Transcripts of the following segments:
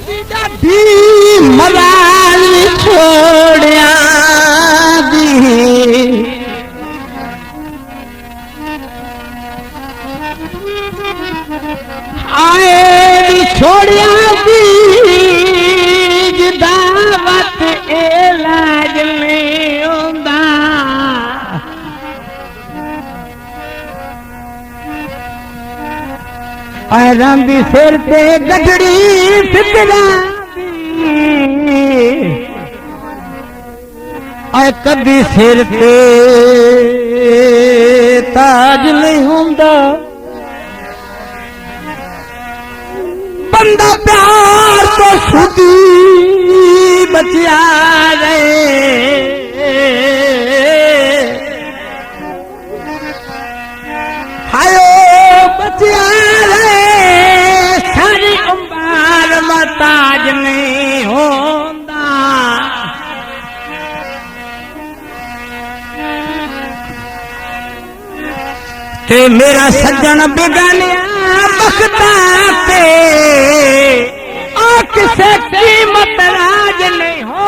दी मलाल छोड़िया दी आए छोड़िया दी दावत इलाज नहीं होंदा रंदी सिर ते गजड़ी फिकरा कदी सिर ते ताज नहीं होंदा बंदा प्यार तो सुधी बचिया रहे हायो बचिया रहे सारी उम्र मताज नहीं होंदा ते मेरा सज्जन बेगानिया बख्ता ते आ किसे कीमत राज नहीं होंदा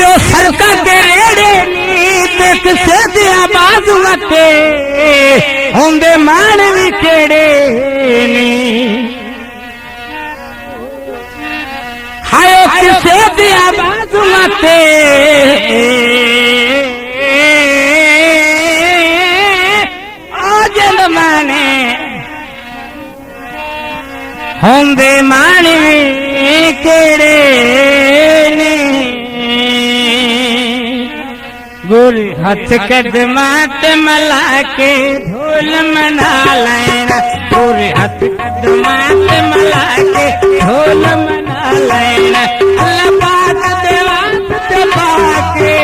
यो सरका के रेड़े किसे दिया बाजू लटे होंदे मान भी केड़े नी हायो किसे दिया बाजू लटे आज माने होंदे मान भी केड़े नी गोरी हाथ कदमात मला के ढोल मना लेना गोरी हाथ कदमात मला के ढोल मना लेना अल्लाह पाक देवात ते पाके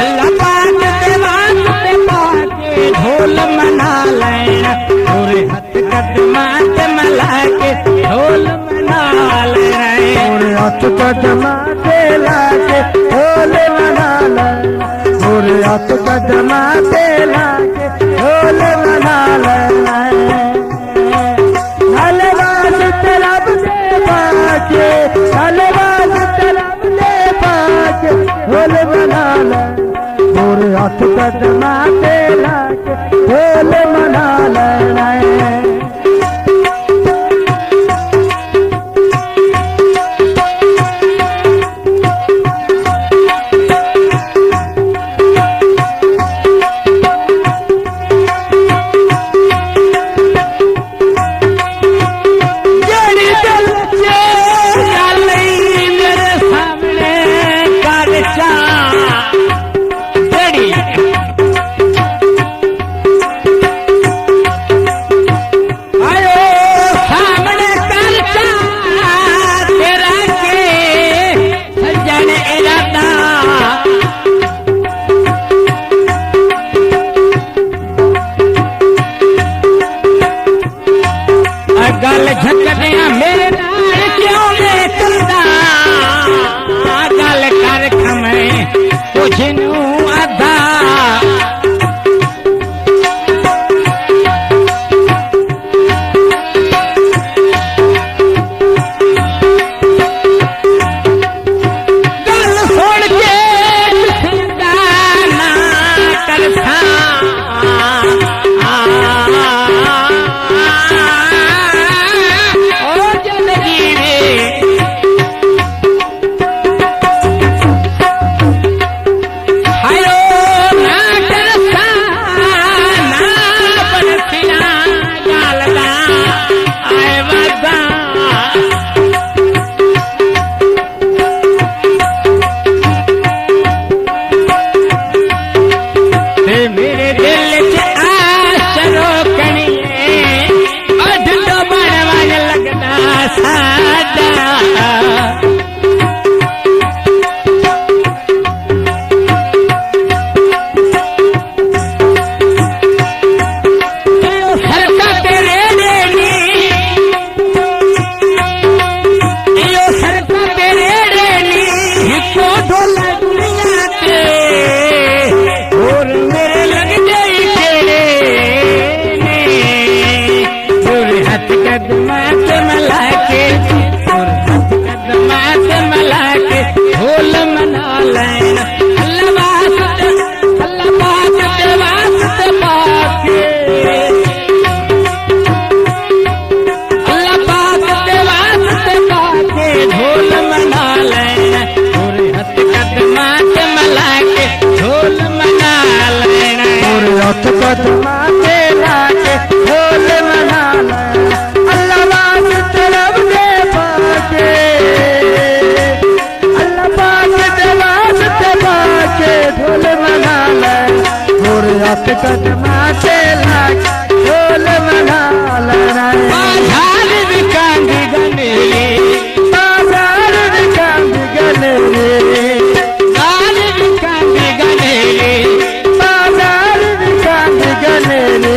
अल्लाह पाक देवात ते पाके ढोल मना लेना गोरी हाथ कदमात मला के ढोल मना लेना गोरी हाथ कदमात लाके ढोल तो कदमा पे लाके ढोल मना हलवाज तलब दे पाके हलवाज तलब दे पाके ढोल मना और हाथ कदमा पे लाके ढोल मना लैन अल्लाह वास्ते अल्लाह पाक दे वास्ते पाके अल्लाह पाक दे वास्ते पाके ढोल मना लैन और हथ कदमा ते मला के ढोल मना लैन और हथ कदमा ते लाके ढोल मना लैन अल्लाह वास्ते रब दे पाके अल्लाह पाक दे वास्ते पाके ढोल मना लैन और हथ कदमा ते लाके ढोल मना लैन बाजार विकांदी गनेले बाजार विकांदी गनेले बाजार विकांदी गनेले बाजार विकांदी गनेले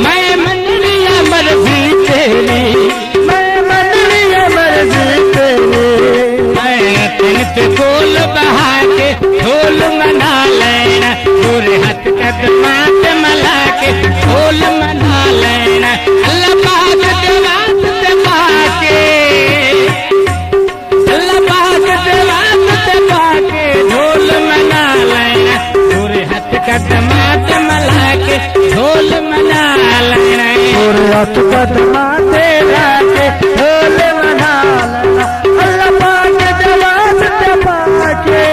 मैं मनरी अमर भी तेरी मैं मनरी अमर भी तेरी मैं तिनत कोल बहा के ढोल मना लेना पूरे हाथ कदमा ते मला के ढोल मना लेना अल्लाह पाक दे वास्ते पाके अल्लाह पाक दे वास्ते पाके ढोल मना लेना पूरे हाथ कदमा ते मला के ढोल मना लेना पूरे हाथ कदमा ते लाके ढोल मना लेना अल्लाह पाक दे वास्ते पाके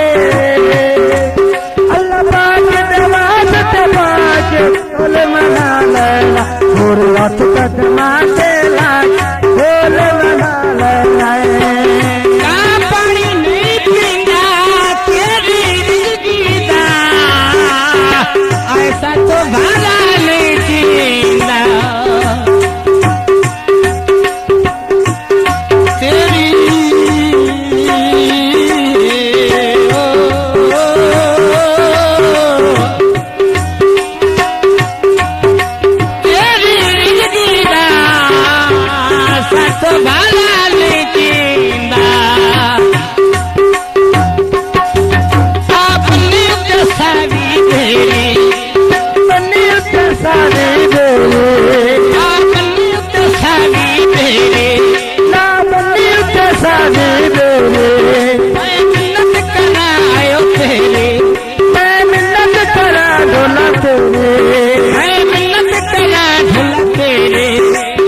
अल्लाह पाक दे वास्ते पाके ढोल मना लेना पूरे हाथ कदमा ते लाके ढोल मना लेना का पानी नहीं पीना तेरी जिंदगी दा ऐसा तो भला नहीं जीना तेरी तेरी जिंदगी दा ऐसा तो भला नहीं जीना अपनी दसावी तेरी अपनी दसावी तेरी अपनी दसावी तेरी ना अपनी दसावी तेरी मैं मिन्नत करायो तेरी मैं मिन्नत करा ढोला तेरी मैं मिन्नत करा ढोला तेरी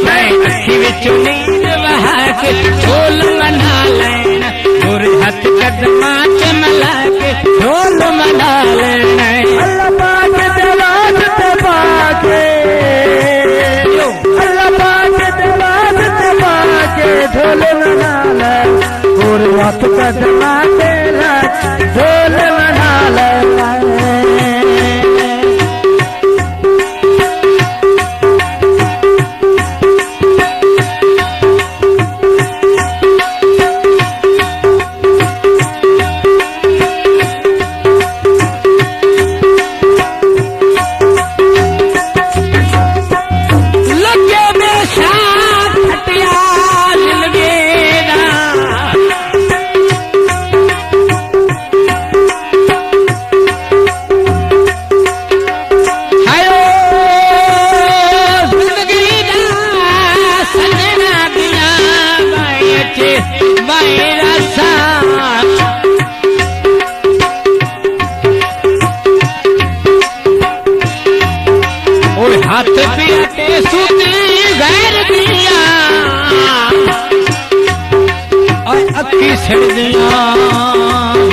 मैं अखी विचों नींद बहा के ढोल मना लेना पूरे हाथ कदमा ते मला के ढोल मना लेना अल्लाह पाक दे वास्ते पाके अल्लाह पाक दे वास्ते पाके ढोल मना लेना पूरे हाथ कदमा ते लाके ढोल मना लेना लगे बेसात हटिया जिंदगीदा हायो जिंदगीदा सजना दिया बायचे बायरा साथ और हाथ पीटे सूती गैर दिया और अक्की छिड़ दिया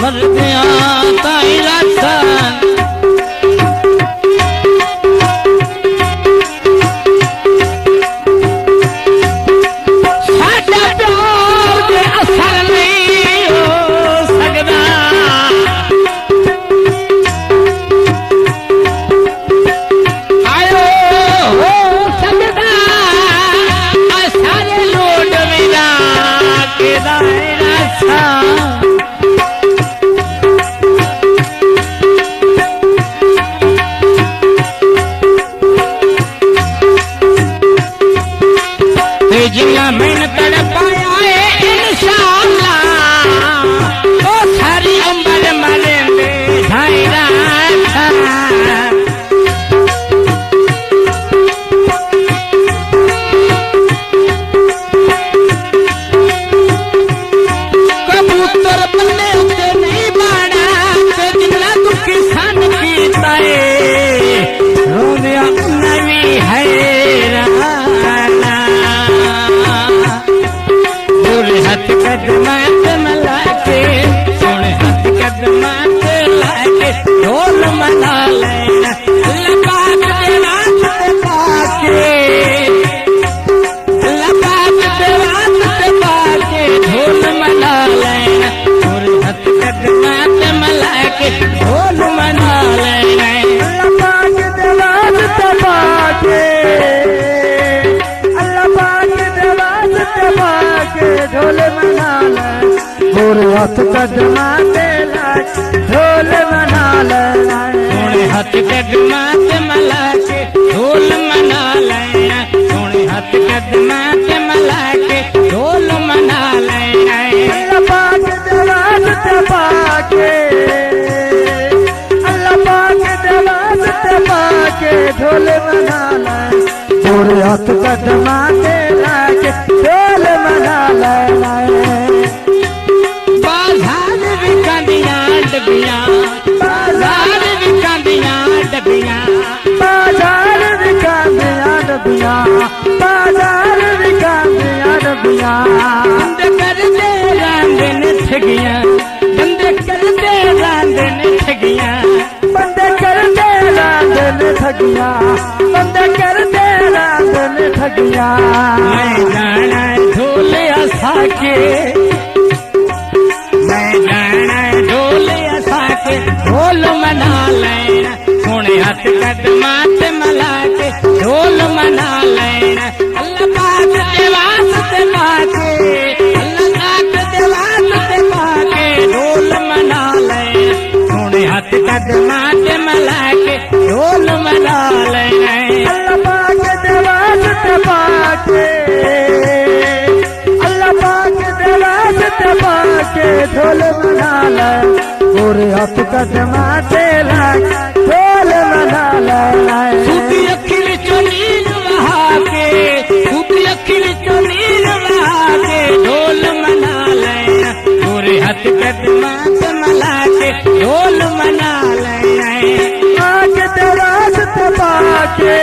मर दिया ताई रासन साडा प्यार दे असर नहीं हो सकदा आयो हो सकदा सारे लोड मिला के दायरा सा दबा के ढोल मना ले गोरे हाथ कदमा ते लाके ढोल मना ले गोरे हाथ कदमा ते मला के ढोल मना ले गोरे हाथ कदमा ते मला के ढोल मना ले अल्लाह पाक दवात दबा के अल्लाह पाक दवात दबा के ढोल मना ले गोरे हाथ कदमा ते लाके ढोल मना ले बाजार विकांदियां डबियां बाजार विकांदियां डबियां बाजार विकांदियां डबियां बाजार विकांदियां डबियां बंद कर दे रांदे ने ठगियां बंद कर दे रांदे ने ठगियां बंद कर दे रांदे ने ठगियां बंद कर दे रांदे ने ठगियां मैं जाना ढोल असा के ढोल असा के ढोल मना लेना सोने हाथ कदमा ते मला के ढोल मना लेना अल्लाह पाक दे वास्ते पाके अल्लाह पाक दे वास्ते पाके ढोल मना लेना सोने हाथ कदमा ते मला के ढोल मना लेना अल्लाह पाक दे वास्ते पाके अल्लाह पाक दे वास्ते पाके ढोल मना ले गोरे हाथ कदमा ते लाके ढोल मना ले सूती अखी विचों नीर वहा के सूती अखी विचों नीर वहा के ढोल मना ले गोरे हाथ कदमा ते मला के ढोल मना ले पाक दे वास्ते पाके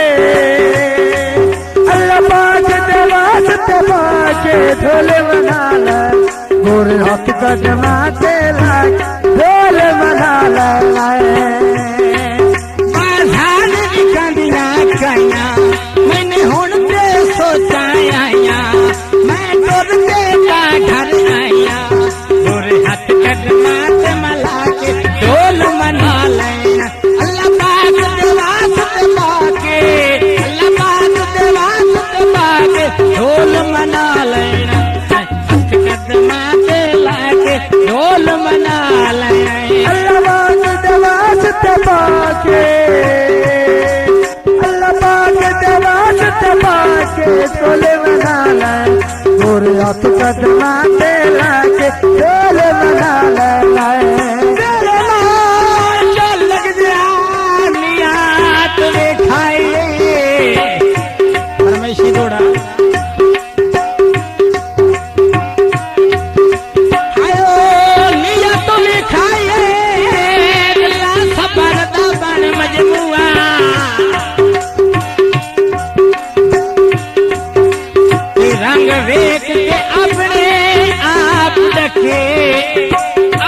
अल्लाह पाक दे वास्ते पाके ढोल मना ले गोरे हाथ कदमा ते लाके ढोल मना ले बाजार विकांदियां गाइयां मैंने हुण ते सोचा आइया मैं टुर के का घर आइया गोरे हाथ कदमा ते मला के ढोल मना ले अल्लाह पाक दे वास्ते पाके अल्लाह पाक दे वास्ते पाके ढोल मना लेना हाथ कदमा ते लाके ढोल मना ले अल्लाह पाक दे वास्ते पाके अल्लाह पाक दे वास्ते पाके ढोल मना ले गोरे हाथ कदमा ते लाके ढोल मना ले लग जा नियात खाइए परमेशी घोड़ा रंग वेख के अपने आप डके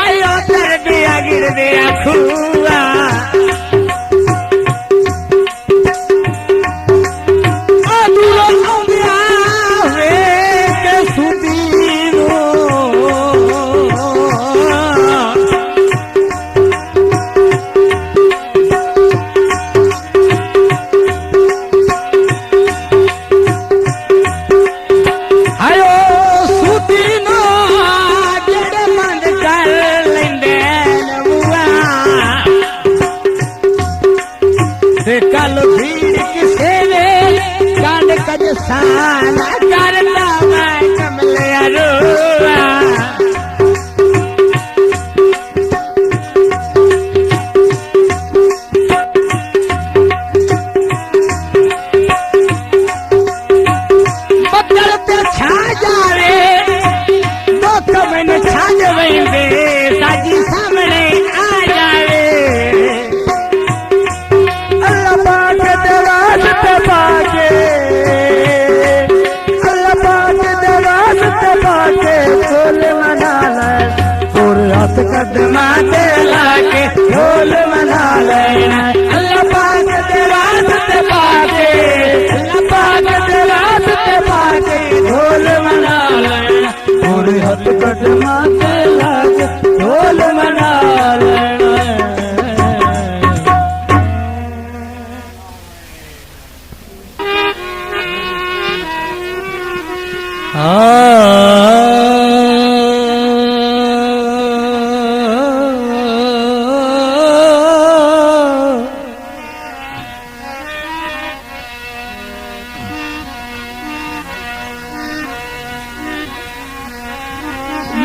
आयो तर दिया गिर दिया खुआ दूरो आउंदिया वेख सुदीनो कल भीड़ किसे वे कांड कज साना करता मैं कमले रोआ बदल पे छा जावे दुख मैंने छा जावे साजी सामने आ जावे अल्लाह पाक दे वास्ते पाके अल्लाह पाक दे वास्ते पाके ढोल मना ले गोरे हाथ कदमा ते लाके ढोल मना ले अल्लाह पाक दे वास्ते पाके अल्लाह पाक दे वास्ते पाके ढोल मना ले गोरे हाथ कदमा ते लाके ढोल मना ले हाँ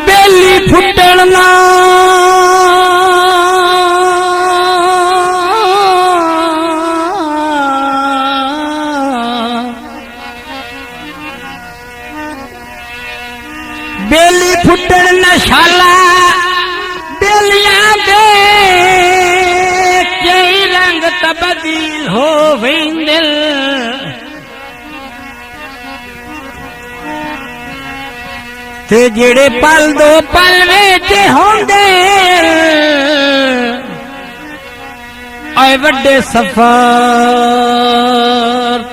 बेली फुटना बेली फुटन नशाला बेलियां दे कई रंग तब्दील हो वेंदिल ते जेड़े पल दो पल विच होंदे आए वड्डे सफर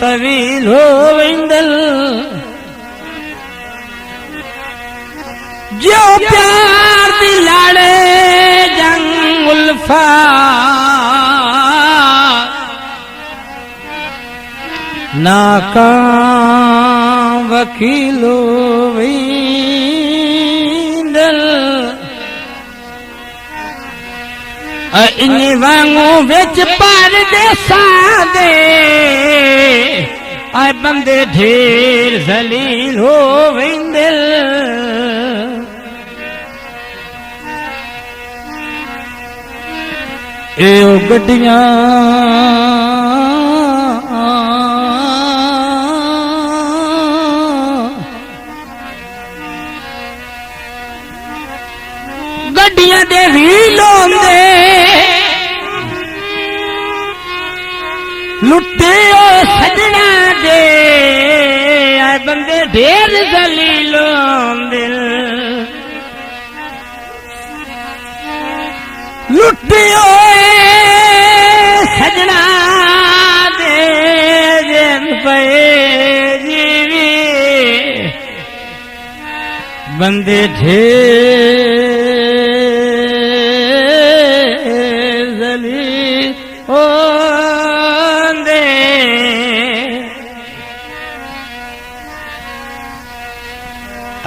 तवील हो वेंदिल जो प्यार दी लाड़े जंग उल्फा नाकाम वकीलो वींदल इन वांगू विच परदेसा दे आए बंदे ढेर जलील हो वेंदिल ए गड्डियां गड्डियां दे व्हीलों दे लुटे सजना दे आए बंदे ढेर जलीलों दिल लुटियो सजना दे जिन पे जीवी बंदे ढेर जलील होंदे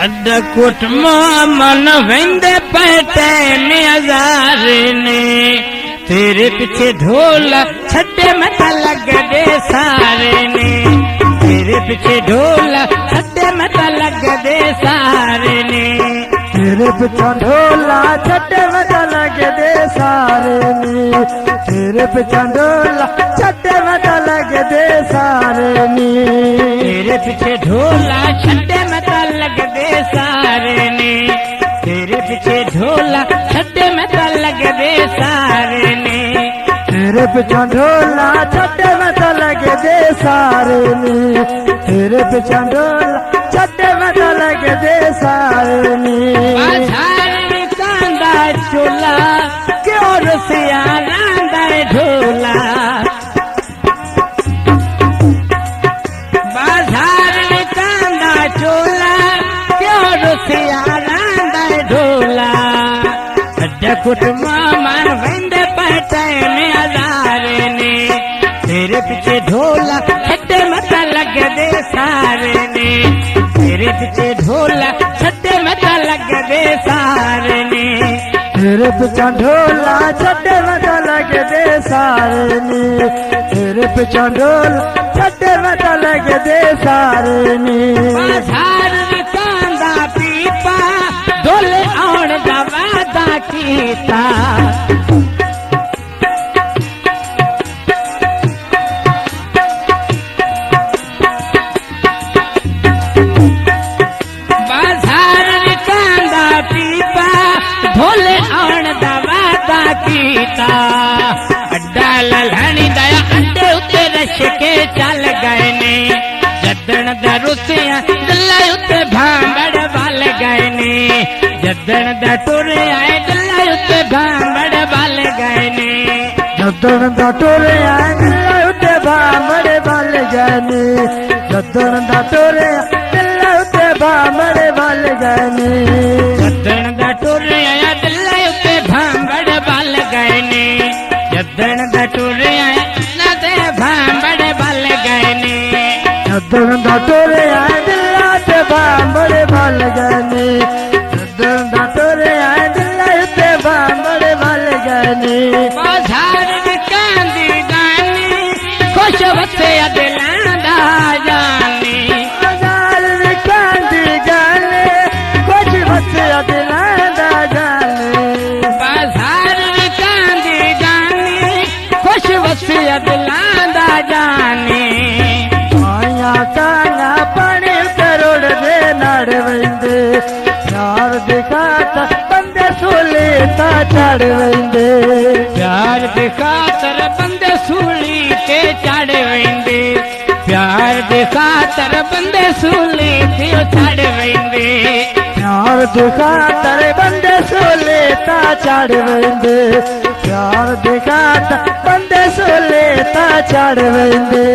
अड्डा कोट मन वेंदे पैटे में हजार ने तेरे पीछे ढोला छड्डे मता लग दे सारे ने तेरे पीछे ढोला छड्डे मता लग दे सारे ने तेरे पीछे ढोला छड्डे मता लग दे सारे ने तेरे पीछे ढोला छड्डे मता लग दे सारे ने तेरे पीछे ढोला छड्डे मता लग दे सारे ने तेरे पीछे ढोला छड्डे मता लग दे सारे ने तेरे पीछे ढोला छड्डे मता लग दे सारे ने तेरे पीछे ढोला छड्डे मता लग दे सारे ने बाजार में कांदा चोला क्यों रसिया रांदा ढोला बाजार में कांदा चोला क्यों रसिया रांदा ढोला अड्डा कुट मामन वेंदे पैटे में हजारे ने तेरे पीछे ढोला छड्डे मता लग दे सारे ने तेरे पीछे ढोला छड्डे मता लग दे सारे ने तेरे पीछे ढोला छड्डे मता लग दे सारे ने तेरे पीछे ढोला छड्डे मता लग दे सारे ने बाजार में कांदा पीपा ढोले आउण दा वादा कीता बाजार में कांदा पीपा ढोले आउण दा वादा कीता अड्डा ललहणी दया अड्डे उत्ते रश के चल गए ने जदन दा रुसिया दिल्ला उत्ते भांबड़ बल गए ने जदन दा टुरे आए दिल्ला उत्ते भांबड़ बल गए ने जदन दा टुरे आए दिल्ला उत्ते भांबड़ बल गए ने जदन दा टुरे दिल्ला उत्ते भांबड़ बल गए ने जदन दा टुरे आया दिल्ला उत्ते भांबड़ बल गए ने जदन दा टुरे आए ना ते भांबड़ बल गए ने जदन दा टुरे आए दिल्ला उत्ते भांबड़ बल मल गनी दा तुरे आए दिल ते बांबड़ मल गनी बाजार विकांदी गानी खुश वसे दिलांदा जानी बाजार विकांदी गानी खुश वसे दिलांदा जानी बाजार विकांदी गानी खुश वसे दिलांदा जानी आया काना पानी करोड़ दे नड़ वेंदे प्यार दिखाता बंदे सोले ता चढ़ वेंदे प्यार दे खातर बंदे सूली ते चढ़ वेंदे प्यार दे खातर बंदे सूली ते चढ़ वेंदे प्यार दिखातर बंदे सोले ता चढ़ वेंदे प्यार दिखाता बंदे सोले ता चढ़ वेंदे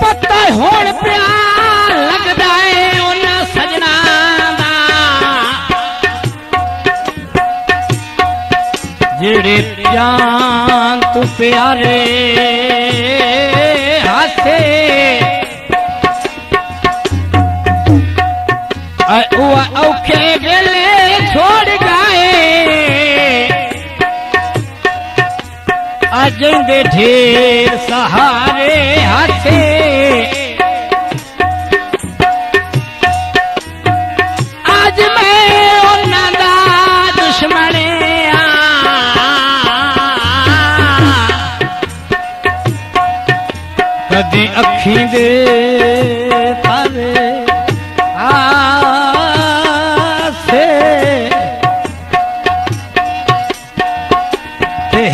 पता होण प्यार लगदा है उन्हां सजना दा जेड़े जान तू प्यारे हाथे औखे वेले छोड़ गए अज दे ढेर सहारे हाथे आज मैं उन्हां दा दुश्मन कदी अखी दे तारे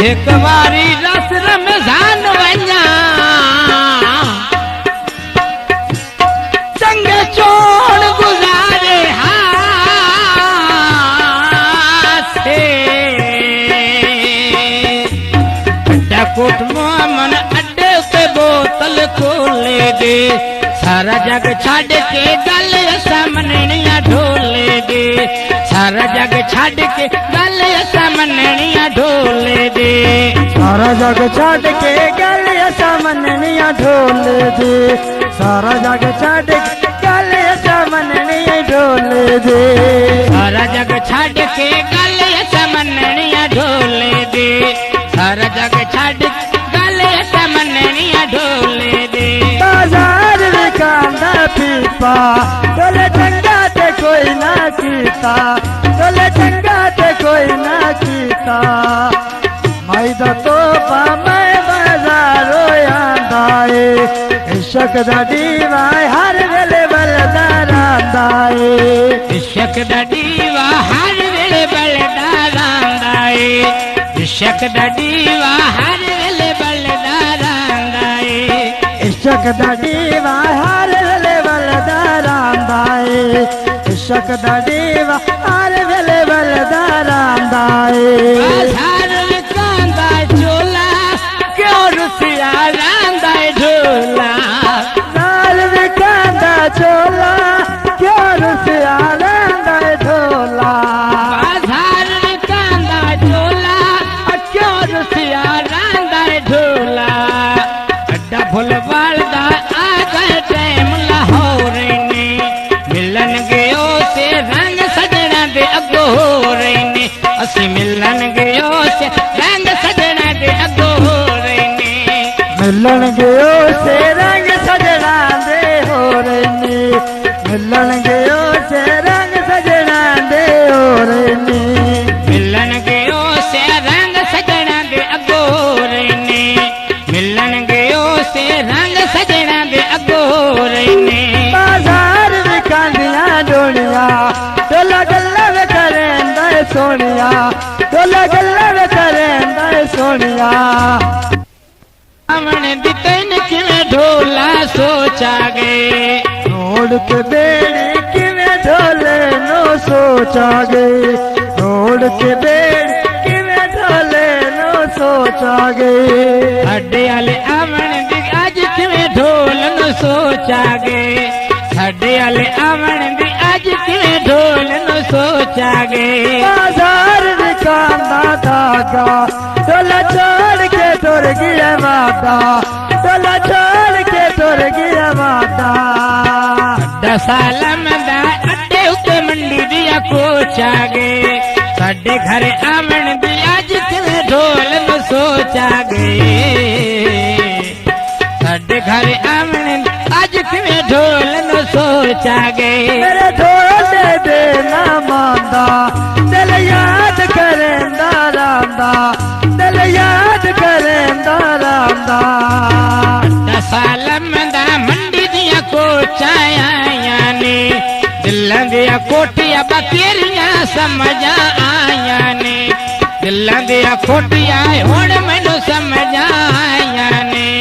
एक बारी रस रमजान वञा चंगे चोड़ गुजारे हाथे अड्डा कोट मोमन अड्डे उते बोतल खोले दे सारा जग छड़ के गल असा मननिया ढोले दे सारा जग छड़ के गल असा मननिया ढोले दे सारा जग छड़ के गल असा मननिया ढोले दे सारा जग छड़ के गल असा मननिया ढोले दे सारा जग छड़ के गल असा मननिया ढोले दे सारा जग छड़ गल असा मननिया ढोले दे बाजार विकांदा पीपा तोले चंगा ते कोई ना कीता तोले चंगा ते कोई ना कीता मैदा तो मैं बाजारो आंदाए इश्क दा दीवा हर वेले बलदा रांदाए इश्क दा दीवा हर वेले बलदा रांदाए इश्क दा दीवा हर वेले बलदा रांदाए इश्क दा दीवा हर वेले बलदा रांदाए इश्क दा दीवा हर वेले बलदा रांदाए बाजार विकांदा चोला क्यों रुसिया रांदा ढोला नाल विकांदा चोला क्यों रुसिया रांदा ढोला बाजार विकांदा चोला क्यों रुसिया रांदा ढोला अड्डा फुल वालदा आ गए टाइम लाहौर ने मिलन गयो से रंग सजना दे अगो हो रही ने असी मिलन गयो से रंग सजना दे अगो हो रही ने मिलन गयो से रंग सजना दे हो रही मिलन गयो से रंग सजना दे हो रही मिलन गयो से रंग सजना दे अगो हो रही ने मिलन गयो से रंग सजना दे अगो हो रही ने बाजार विकांदिया डोलिया तोला गल्ला वे करेंदा सोनिया तोला गल्ला वे करेंदा सोनिया अमन दितन किवें ढोला सोचा गए रोड के बेड़ी किवें ढोले नो सोचा गए रोड के बेड़ी किवें ढोले नो सोचा गए साडे आले अमन दी अज किवें ढोल न सोचा गए साडे आले अमन दी अज किवें ढोल न सोचा गए बाजार विकांदा धागा तोला छोड़ के तुर गया माता तोला छोड़ के तुर गया माता दसालम दा अड्डे ਸੋਚਾਂਗੇ ਸਾਡੇ ਘਰ ਆਵਣ ਦੀ ਅੱਜ ਕਿਵੇਂ ਢੋਲ ਨੂੰ ਸੋਚਾਂਗੇ ਸਾਡੇ ਘਰ ਆਵਣ ਅੱਜ ਕਿਵੇਂ ਢੋਲ ਨੂੰ ਸੋਚਾਂਗੇ ਮੇਰੇ ਢੋਲ ਦੇ ਨਾ ਮੰਦਾ ਦਿਲ ਯਾਦ ਕਰੇਂਦਾ ਰਾਂਦਾ ਦਿਲ ਯਾਦ ਕਰੇਂਦਾ ਰਾਂਦਾ ਸਾਲਮ ਦਾ ਮੰਡੀ ਦੀਆਂ ਕੋਚਾਂ ਆਈਆਂ ਨੇ ਦਿਲਾਂ ਦੀਆਂ ਕੋਠੀਆਂ ਬਤੇਰੀਆਂ ਸਮਝ ਆਈਆਂ ਨੇ ਦਿਲਾਂ ਦੀਆਂ ਕੋਠੀਆਂ ਹੁਣ ਮੈਨੂੰ ਸਮਝ ਆਈਆਂ ਨੇ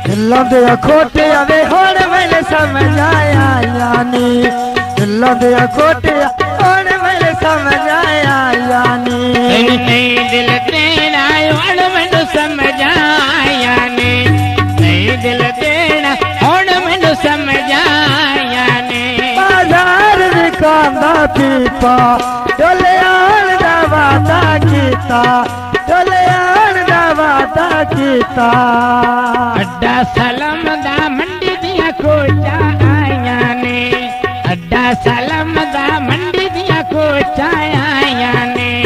ਦਿਲਾਂ ਦੇ ਖੋਟਿਆਂ ਵੇ ਹੁਣ ਮੈਨੂੰ ਸਮਝ ਆਈਆਂ ਨੇ ਦਿਲਾਂ ਦੇ ਖੋਟਿਆਂ ਹੁਣ ਮੈਨੂੰ ਸਮਝ ਆਈਆਂ ਨੇ ਨਹੀਂ ਦਿਲ ਤੇਰਾ ਹੁਣ ਮੈਨੂੰ ਸਮਝ ਆਈਆਂ ਨੇ ਨਹੀਂ ਦਿਲ ਤੇਰਾ ਹੁਣ ਮੈਨੂੰ ਸਮਝ ਆਈਆਂ ਨੇ ਬਾਜ਼ਾਰ ਵਿਕਾਂਦਾ ਪੀਪਾ ਢੋਲਿਆਂ ਦਾ ਵਾਦਾ ਕੀਤਾ ਢੋਲਿਆਂ ਦਾ ਵਾਦਾ ਕੀਤਾ ਅੱਡਾ ਸਲਮ ਦਾ ਮੰਡੀ ਦੀਆਂ ਕੋਚਾਂ ਆਈਆਂ ਨੇ ਅੱਡਾ ਸਲਮ ਦਾ ਮੰਡੀ ਦੀਆਂ ਕੋਚਾਂ ਆਈਆਂ ਨੇ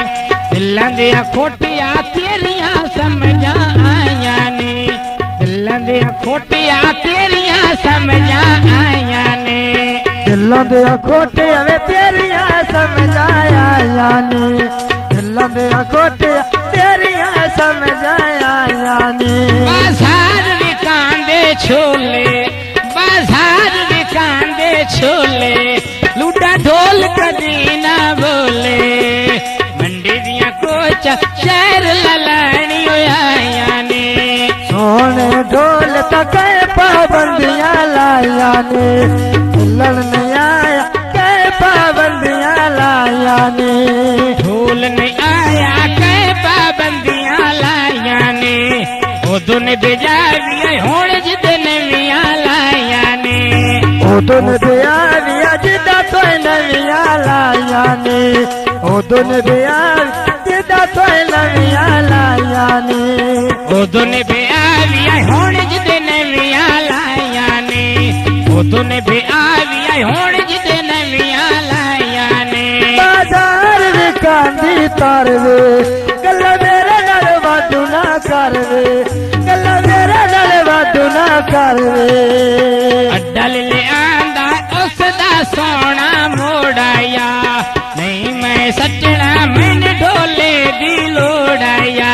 ਦਿਲਾਂ ਦੀਆਂ ਖੋਟੀਆਂ ਤੇਰੀਆਂ ਸਮਝ ਆਈਆਂ ਨੇ ਦਿਲਾਂ ਦੀਆਂ ਖੋਟੀਆਂ ਤੇਰੀਆਂ ਸਮਝ ਆਈਆਂ ਨੇ ਦਿਲਾਂ ਦੇ ਖੋਟਿਆਂ ਵੇ ਤੇਰੀਆਂ ਸਮਝ ਆਈਆਂ ਨੇ ਦਿਲਾਂ ਦੇ ਖੋਟਿਆਂ ਤੇਰੀਆਂ ਸਮਝ ਆਈਆਂ ਨੇ ਬਾਜ਼ਾਰ ਵਿਕਾਂਦੇ ਛੋਲੇ ਬਾਜ਼ਾਰ ਵਿਕਾਂਦੇ ਛੋਲੇ ਲੂਡਾ ਢੋਲ ਕਦੀ ਨਾ ਬੋਲੇ ਮੰਡੀ ਦੀਆਂ ਕੋਚਾਂ ਸ਼ਹਿਰ ਲਲਾਣੀ ਆਈਆਂ ਨੇ ਸੋਹਣੇ ਢੋਲ ਤੱਕ ਪਾਬੰਦੀਆਂ ਲਾਈਆਂ ਨੇ ਢੋਲਣ ਨਹੀਂ ਆਇਆ ਕੈ ਪਾਬੰਦੀਆਂ ਲਾਈਆਂ ਨੇ ਢੋਲ ਨਹੀਂ ਆਇਆ ਕੈ ਪਾਬੰਦੀਆਂ ਲਾਈਆਂ ਨੇ ਉਦੋਂ ਨੇ ਬਜਾਵੀਆਂ ਹੁਣ ਜਿੱਦੇ ਨਵੀਆਂ ਲਾਈਆਂ ਨੇ ਉਦੋਂ ਨੇ ਵਿਆਹ ਜਿੱਦਾਂ ਤੋਏ ਨਵੀਆਂ ਲਾਈਆਂ ਨੇ ਉਦੋਂ ਨੇ ਵਿਆਹ ਜਿੱਦਾਂ ਤੋਏ ਨਵੀਆਂ ਲਾਈਆਂ ਨੇ ਉਦੋਂ ਨੇ ਬਜਾਵੀਆਂ ਹੁਣ ਜਿੱਦੇ ਨਵੀਆਂ ਲਾਈਆਂ ਨੇ ਉਦੋਂ ਨੇ ਬਜਾਵੀਆਂ ਹੁਣ ਜਿੱਦੇ ਨਵੀਆਂ ਲਾਈਆਂ ਨੇ ਬਾਜ਼ਾਰ ਵਿਕਾਂਦੀ ਤਰਵੇ ਗੱਲਾਂ ਮੇਰੇ ਨਾਲ ਵਾਧੂ ਨਾ ਕਰਵੇ ਗੱਲਾਂ ਮੇਰੇ ਨਾਲ ਵਾਧੂ ਨਾ ਕਰਵੇ ਅੱਡਾ ਲਿਆਂਦਾ ਉਸ ਦਾ ਸੋਹਣਾ ਮੋੜਾਇਆ ਨਹੀਂ ਮੈਂ ਸੱਜਣਾ ਮੈਨੂੰ ਢੋਲੇ ਦੀ ਲੋੜ ਆਇਆ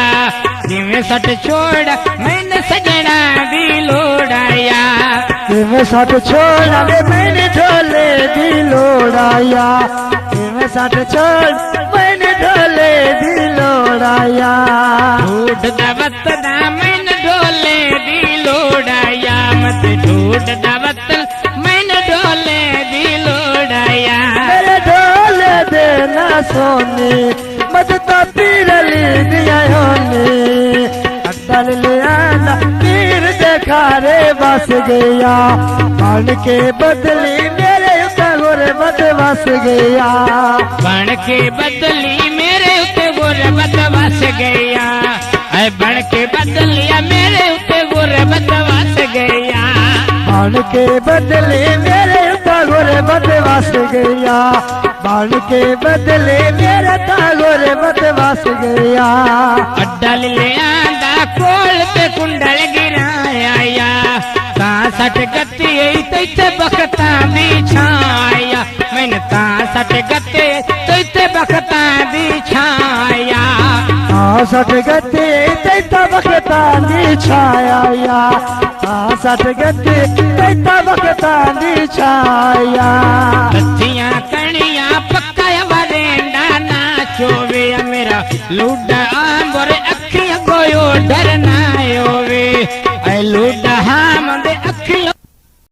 ਜਿਵੇਂ ਸੱਟ ਛੋੜ ਮੈਨੂੰ ਸੱਜਣਾ ਦੀ ਲੋੜ ਆਇਆ ਜਿਵੇਂ ਸੱਟ ਛੋੜ ਮੈਨੂੰ ਢੋਲੇ ਦੀ ਲੋੜ ਆਇਆ ਜਿਵੇਂ ਸੱਟ ਛੋੜ ਮੈਨੂੰ ਢੋਲੇ ਦੀ ਲੋੜ ਆਇਆ ਢੂਡ ਦਾ ਵਤਨਾ ਮੈਨੂੰ ਢੋਲੇ ਦੀ ਲੋੜ ਆਇਆ ਮਤ ਢੂਡ ਦਾ ਵਤਨ ਮੈਨੂੰ ਢੋਲੇ ਦੀ ਲੋੜ ਆਇਆ ਮੇਰੇ ਢੋਲੇ ਦੇ ਨਾ ਸੋਨੀ ਮਤ ਤਾਂ ਪੀਰ ਲਈ ਦੀਆਂ ਹੋਣੀ ਅੱਡਲ ਲਿਆਂਦਾ ਪੀਰ ਦੇ ਖਾਰੇ ਵਸ ਗਿਆ ਬਣ ਕੇ ਬਦਲੀ ਮੇਰੇ ਉੱਤੇ ਗੁਰਬਤ ਵਸ ਗਿਆ ਬਣ ਕੇ ਬਦਲੀ ਮੇਰੇ ਉੱਤੇ ਗੁਰਬਤ ਵਸ ਗਿਆ ਐ ਬਣ ਕੇ ਬਦਲਿਆ ਮੇਰੇ ਉੱਤੇ ਗੁਰਬਤ ਵਸ ਗਿਆ ਬਣ ਕੇ ਬਦਲੀ ਮੇਰੇ ਉੱਤੇ ਗੁਰਬਤ ਵਸ ਗਿਆ ਬਣ ਕੇ ਬਦਲੇ ਮੇਰੇ ਤਾਂ ਗੁਰਬਤ ਵਸ ਗਿਆ ਅੱਡਾ ਲਿਆਂਦਾ ਕੋਲ ਤੇ ਕੁੰਡਲ ਗਿਰਾਇਆ ਤਾਂ ਸੱਟ ਗੱਤੀ ਤੈਥੇ ਬਖਤਾਂ ਦੀ ਛਾਇਆ ਮੈਨੂੰ ਤਾਂ ਸੱਟ ਗੱਤੇ ਤੈਥੇ ਬਖਤਾਂ ਦੀ ਛਾਇਆ ਆ ਸੱਟ ਗੱਤੇ ਤੈਥੇ ਬਖਤਾਂ ਦੀ ਛਾਇਆ ਆ ਸੱਟ ਗੱਤੇ ਤੈਥੇ ਬਖਤਾਂ ਦੀ ਛਾਇਆ ਰੱਤੀਆਂ ਕਣੀਆਂ ਪੱਕਾ ਵਰੇਂਡਾ ਨਾ ਚੋਵੇ ਮੇਰਾ ਲੁੱਡ